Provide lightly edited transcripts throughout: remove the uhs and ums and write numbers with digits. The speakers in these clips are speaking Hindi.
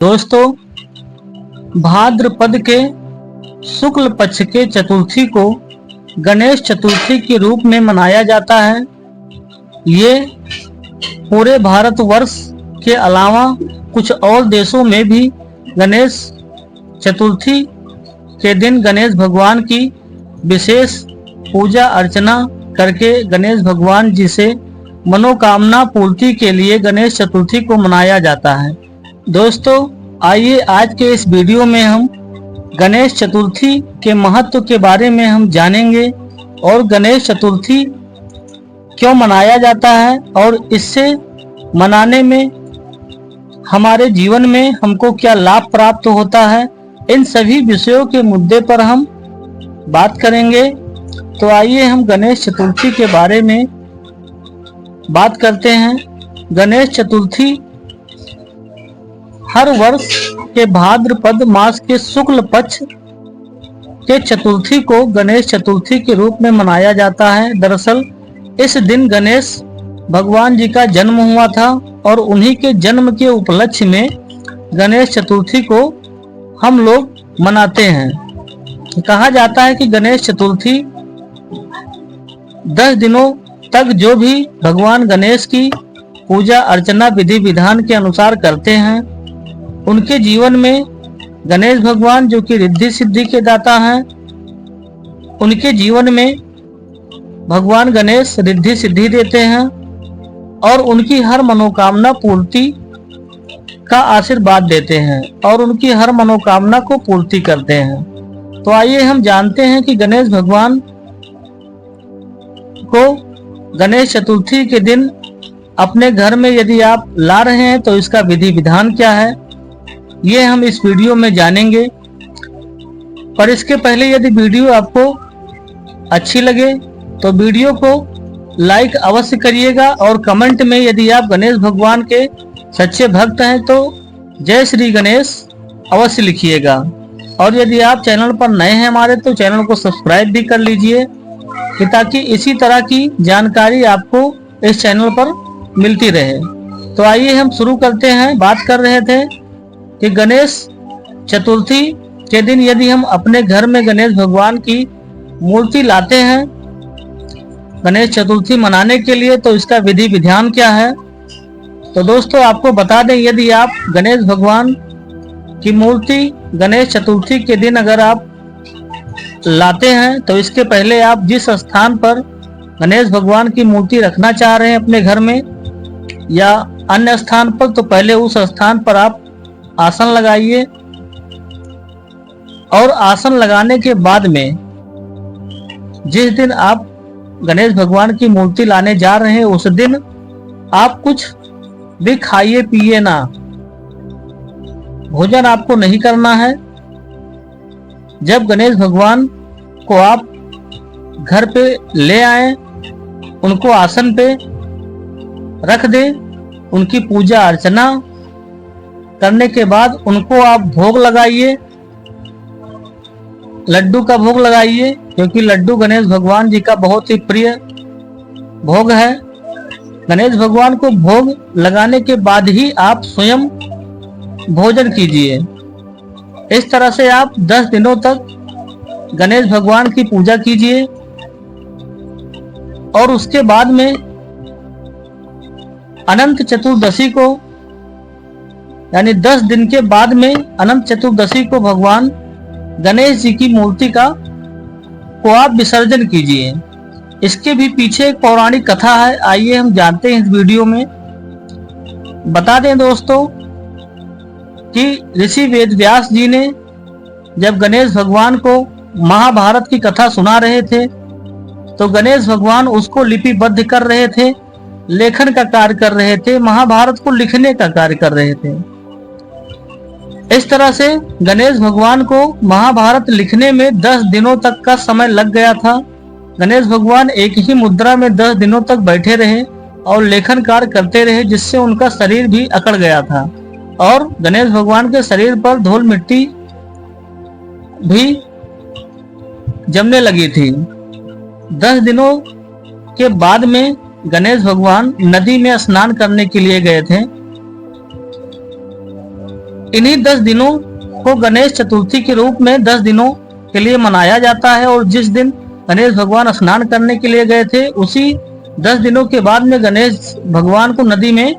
दोस्तों, भाद्रपद के शुक्ल पक्ष के चतुर्थी को गणेश चतुर्थी के रूप में मनाया जाता है। ये पूरे भारतवर्ष के अलावा कुछ और देशों में भी गणेश चतुर्थी के दिन गणेश भगवान की विशेष पूजा अर्चना करके गणेश भगवान जी से मनोकामना पूर्ति के लिए गणेश चतुर्थी को मनाया जाता है। दोस्तों, आइए आज के इस वीडियो में हम गणेश चतुर्थी के महत्व के बारे में हम जानेंगे और गणेश चतुर्थी क्यों मनाया जाता है और इससे मनाने में हमारे जीवन में हमको क्या लाभ प्राप्त होता है। इन सभी विषयों के मुद्दे पर हम बात करेंगे। तो आइए हम गणेश चतुर्थी के बारे में बात करते हैं। गणेश चतुर्थी हर वर्ष के भाद्रपद मास के शुक्ल पक्ष के चतुर्थी को गणेश चतुर्थी के रूप में मनाया जाता है। दरअसल इस दिन गणेश भगवान जी का जन्म हुआ था और उन्हीं के जन्म के उपलक्ष्य में गणेश चतुर्थी को हम लोग मनाते हैं। कहा जाता है कि गणेश चतुर्थी 10 दिनों तक जो भी भगवान गणेश की पूजा अर्चना विधि विधान के अनुसार करते हैं, उनके जीवन में गणेश भगवान जो कि रिद्धि सिद्धि के दाता हैं, उनके जीवन में भगवान गणेश रिद्धि सिद्धि देते हैं और उनकी हर मनोकामना पूर्ति का आशीर्वाद देते हैं और उनकी हर मनोकामना को पूर्ति करते हैं। तो आइए हम जानते हैं कि गणेश भगवान को गणेश चतुर्थी के दिन अपने घर में यदि आप ला रहे हैं तो इसका विधि विधान क्या है, ये हम इस वीडियो में जानेंगे। पर इसके पहले यदि वीडियो आपको अच्छी लगे तो वीडियो को लाइक अवश्य करिएगा और कमेंट में यदि आप गणेश भगवान के सच्चे भक्त हैं तो जय श्री गणेश अवश्य लिखिएगा। और यदि आप चैनल पर नए हैं हमारे तो चैनल को सब्सक्राइब भी कर लीजिए कि ताकि इसी तरह की जानकारी आपको इस चैनल पर मिलती रहे। तो आइए हम शुरू करते हैं। बात कर रहे थे कि गणेश चतुर्थी के दिन यदि हम अपने घर में गणेश भगवान की मूर्ति लाते हैं गणेश चतुर्थी मनाने के लिए तो इसका विधि विधान क्या है। तो दोस्तों, आपको बता दें, यदि आप गणेश भगवान की मूर्ति गणेश चतुर्थी के दिन अगर आप लाते हैं तो इसके पहले आप जिस स्थान पर गणेश भगवान की मूर्ति रखना चाह रहे हैं अपने घर में या अन्य स्थान पर, तो पहले उस स्थान पर आप आसन लगाइए और आसन लगाने के बाद में जिस दिन आप गणेश भगवान की मूर्ति लाने जा रहे हैं उस दिन आप कुछ भी खाइए पिए ना, भोजन आपको नहीं करना है। जब गणेश भगवान को आप घर पे ले आए, उनको आसन पे रख दें, उनकी पूजा अर्चना करने के बाद उनको आप भोग लगाइए, लड्डू का भोग लगाइए, क्योंकि लड्डू गणेश भगवान जी का बहुत ही प्रिय भोग है। गणेश भगवान को भोग लगाने के बाद ही आप स्वयं भोजन कीजिए। इस तरह से आप 10 दिनों तक गणेश भगवान की पूजा कीजिए और उसके बाद में अनंत चतुर्दशी को यानी 10 दिन के बाद में अनंत चतुर्दशी को भगवान गणेश जी की मूर्ति को आप विसर्जन कीजिए। इसके भी पीछे एक पौराणिक कथा है, आइए हम जानते हैं इस वीडियो में। बता दें दोस्तों कि ऋषि वेदव्यास जी ने जब गणेश भगवान को महाभारत की कथा सुना रहे थे तो गणेश भगवान उसको लिपिबद्ध कर रहे थे, लेखन का कार्य कर रहे थे, महाभारत को लिखने का कार्य कर रहे थे। इस तरह से गणेश भगवान को महाभारत लिखने में 10 दिनों तक का समय लग गया था। गणेश भगवान एक ही मुद्रा में 10 दिनों तक बैठे रहे और लेखन कार्य करते रहे, जिससे उनका शरीर भी अकड़ गया था और गणेश भगवान के शरीर पर धूल मिट्टी भी जमने लगी थी। 10 दिनों के बाद में गणेश भगवान नदी में स्नान करने के लिए गए थे इन्हीं 10 दिनों को गणेश चतुर्थी के रूप में 10 दिनों के लिए मनाया जाता है। और जिस दिन गणेश भगवान स्नान करने के लिए गए थे, उसी 10 दिनों के बाद में गणेश भगवान को नदी में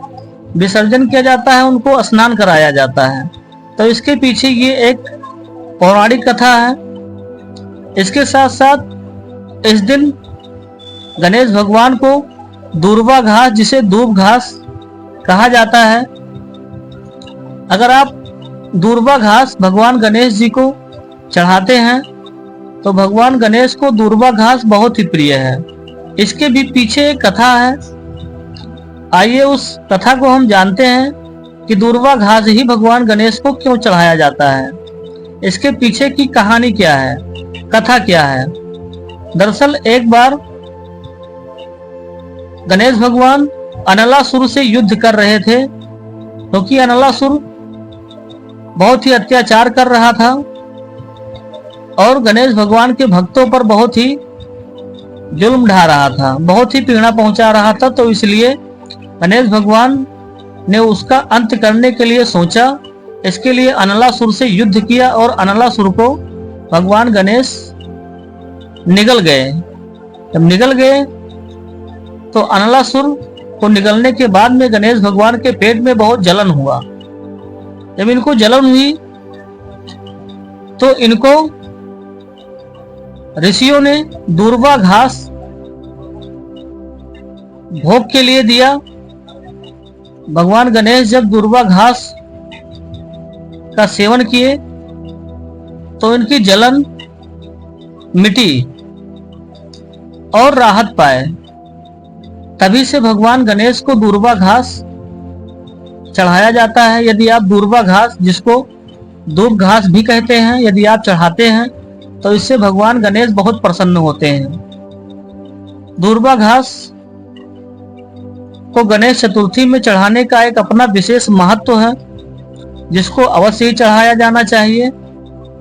विसर्जन किया जाता है, उनको स्नान कराया जाता है। तो इसके पीछे ये एक पौराणिक कथा है। इसके साथ साथ इस दिन गणेश भगवान को दूर्वा घास, जिसे दूब घास कहा जाता है, अगर आप दूर्वा घास भगवान गणेश जी को चढ़ाते हैं तो भगवान गणेश को दूर्वा घास बहुत ही प्रिय है। इसके भी पीछे एक कथा है। आइए उस कथा को हम जानते हैं कि दूर्वा घास ही भगवान गणेश को क्यों चढ़ाया जाता है। इसके पीछे की कहानी क्या है, कथा क्या है। दरअसल एक बार गणेश भगवान अनलासुर से युद्ध कर रहे थे, क्योंकि अनलासुर बहुत ही अत्याचार कर रहा था और गणेश भगवान के भक्तों पर बहुत ही जुल्म ढा रहा था, बहुत ही पीड़ा पहुंचा रहा था। तो इसलिए गणेश भगवान ने उसका अंत करने के लिए सोचा। इसके लिए अनलासुर से युद्ध किया और अनलासुर को भगवान गणेश निगल गए। जब निगल गए तो अनलासुर को निगलने के बाद में गणेश भगवान के पेट में बहुत जलन हुआ। जब इनको जलन हुई तो इनको ऋषियों ने दूर्वा घास भोग के लिए दिया। भगवान गणेश जब दूर्वा घास का सेवन किए तो इनकी जलन मिटी और राहत पाए। तभी से भगवान गणेश को दूर्वा घास चढ़ाया जाता है। यदि आप दूर्वा घास, जिसको दूब घास भी कहते हैं, यदि आप चढ़ाते हैं तो इससे भगवान गणेश बहुत प्रसन्न होते हैं। दूर्वा घास को गणेश चतुर्थी में चढ़ाने का एक अपना विशेष महत्व है, जिसको अवश्य ही चढ़ाया जाना चाहिए।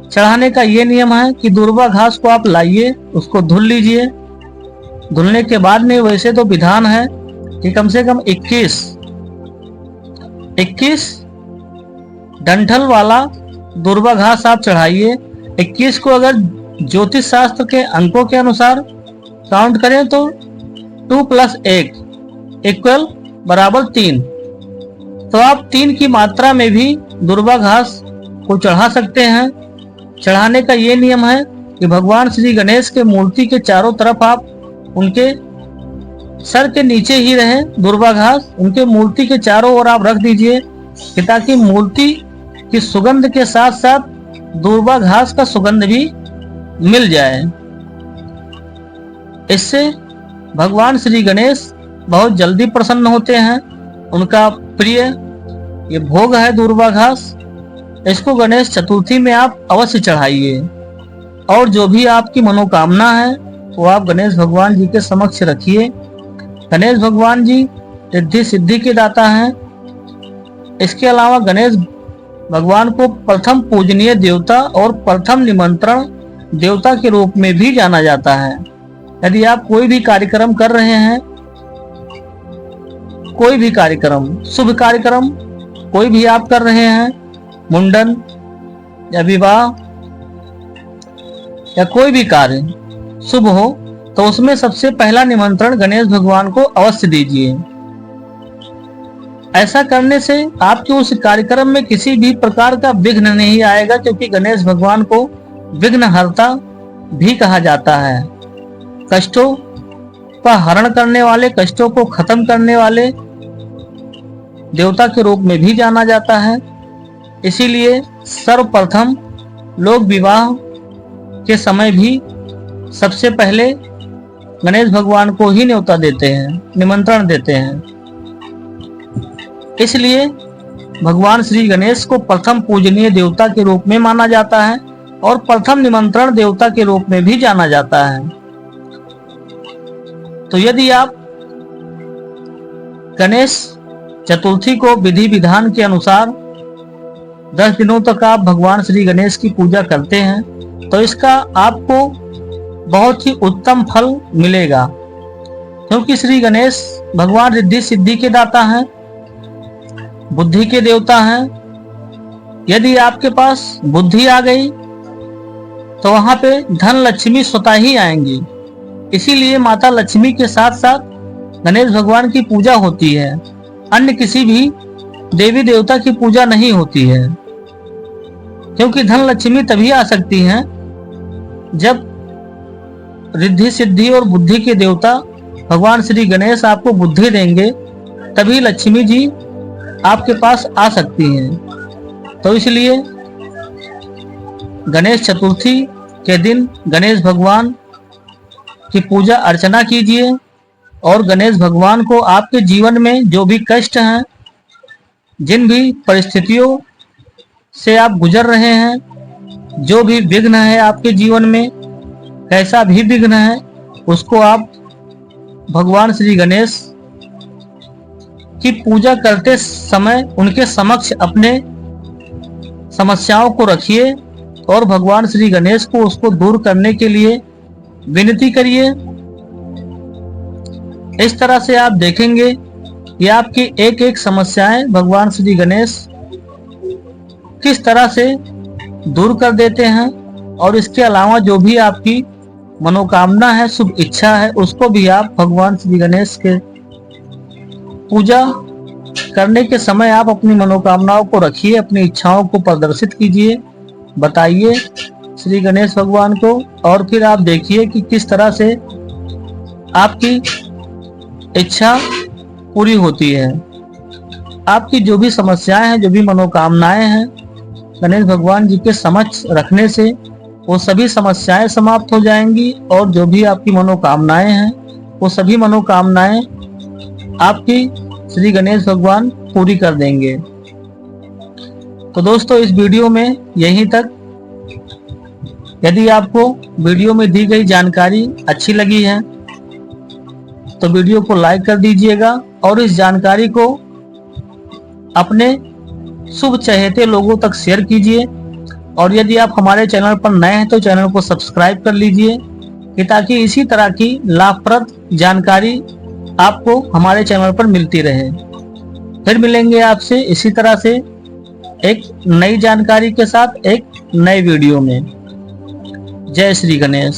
चढ़ाने का ये नियम है कि दूर्वा घास को आप लाइए, उसको धुल लीजिए। धुलने के बाद में वैसे तो विधान है कि कम से कम 21 डंठल वाला दूर्वा घास आप चढ़ाइए। 21 को अगर ज्योतिष शास्त्र के अंकों के अनुसार काउंट करें तो 2 + 1 = 3। तो आप 3 की मात्रा में भी दूर्वा घास को चढ़ा सकते हैं। चढ़ाने का ये नियम है कि भगवान श्री गणेश के मूर्ति के चारों तरफ आप उनके सर के नीचे ही रहे दूर्वा घास, उनके मूर्ति के चारों ओर आप रख दीजिए, कि ताकि मूर्ति की सुगंध के साथ साथ दूर्वा घास का सुगंध भी मिल जाए। इससे भगवान श्री गणेश बहुत जल्दी प्रसन्न होते हैं। उनका प्रिय ये भोग है दूर्वा घास। इसको गणेश चतुर्थी में आप अवश्य चढ़ाइए और जो भी आपकी मनोकामना है वो आप गणेश भगवान जी के समक्ष रखिए। गणेश भगवान जी रिद्धि सिद्धि के दाता हैं। इसके अलावा गणेश भगवान को प्रथम पूजनीय देवता और प्रथम निमंत्रण देवता के रूप में भी जाना जाता है। यदि आप कोई भी कार्यक्रम कर रहे हैं, कोई भी कार्यक्रम, शुभ कार्यक्रम कोई भी आप कर रहे हैं, मुंडन या विवाह या कोई भी कार्य शुभ हो, तो उसमें सबसे पहला निमंत्रण गणेश भगवान को अवश्य दीजिए। ऐसा करने से आपके उस कार्यक्रम में किसी भी प्रकार का विघ्न नहीं आएगा, क्योंकि गणेश भगवान को विघ्नहर्ता भी कहा जाता है। कष्टों का हरण करने वाले, कष्टों को खत्म करने वाले देवता के रूप में भी जाना जाता है। इसीलिए सर्वप्रथम लोग विवाह के समय भी सबसे पहले गणेश भगवान को ही न्योता देते हैं, निमंत्रण देते हैं। इसलिए भगवान श्री गणेश को प्रथम पूजनीय देवता के रूप में माना जाता है और प्रथम निमंत्रण देवता के रूप में भी जाना जाता है। तो यदि आप गणेश चतुर्थी को विधि विधान के अनुसार 10 दिनों तक आप भगवान श्री गणेश की पूजा करते हैं, तो इसका आपको बहुत ही उत्तम फल मिलेगा, क्योंकि श्री गणेश भगवान रिद्धि सिद्धि के दाता हैं, बुद्धि के देवता हैं यदि आपके पास बुद्धि आ गई तो वहां पे धन लक्ष्मी स्वतः ही आएंगी। इसीलिए माता लक्ष्मी के साथ साथ गणेश भगवान की पूजा होती है। अन्य किसी भी देवी देवता की पूजा नहीं होती है, क्योंकि धन लक्ष्मी तभी आ सकती हैं जब रिद्धि सिद्धि और बुद्धि के देवता भगवान श्री गणेश आपको बुद्धि देंगे, तभी लक्ष्मी जी आपके पास आ सकती हैं। तो इसलिए गणेश चतुर्थी के दिन गणेश भगवान की पूजा अर्चना कीजिए और गणेश भगवान को आपके जीवन में जो भी कष्ट हैं, जिन भी परिस्थितियों से आप गुजर रहे हैं, जो भी विघ्न है आपके जीवन में, कैसा भी विघ्न है, उसको आप भगवान श्री गणेश की पूजा करते समय उनके समक्ष अपने समस्याओं को रखिए और भगवान श्री गणेश को उसको दूर करने के लिए विनती करिए। इस तरह से आप देखेंगे कि आपकी एक एक समस्याएं भगवान श्री गणेश किस तरह से दूर कर देते हैं, और इसके अलावा जो भी आपकी मनोकामना है, शुभ इच्छा है, उसको भी आप भगवान श्री गणेश के पूजा करने के समय आप अपनी मनोकामनाओं को रखिए, अपनी इच्छाओं को प्रदर्शित कीजिए, बताइए श्री गणेश भगवान को, और फिर आप देखिए कि किस तरह से आपकी इच्छा पूरी होती है। आपकी जो भी समस्याएं हैं, जो भी मनोकामनाएं हैं, गणेश भगवान जी के समक्ष रखने से वो सभी समस्याएं समाप्त हो जाएंगी, और जो भी आपकी मनोकामनाएं हैं, वो सभी मनोकामनाएं आपकी श्री गणेश भगवान पूरी कर देंगे। तो दोस्तों, इस वीडियो में यहीं तक। यदि आपको वीडियो में दी गई जानकारी अच्छी लगी है तो वीडियो को लाइक कर दीजिएगा और इस जानकारी को अपने शुभ चहेते लोगों तक शेयर कीजिए। और यदि आप हमारे चैनल पर नए हैं तो चैनल को सब्सक्राइब कर लीजिए, कि ताकि इसी तरह की लाभप्रद जानकारी आपको हमारे चैनल पर मिलती रहे। फिर मिलेंगे आपसे इसी तरह से एक नई जानकारी के साथ एक नए वीडियो में। जय श्री गणेश।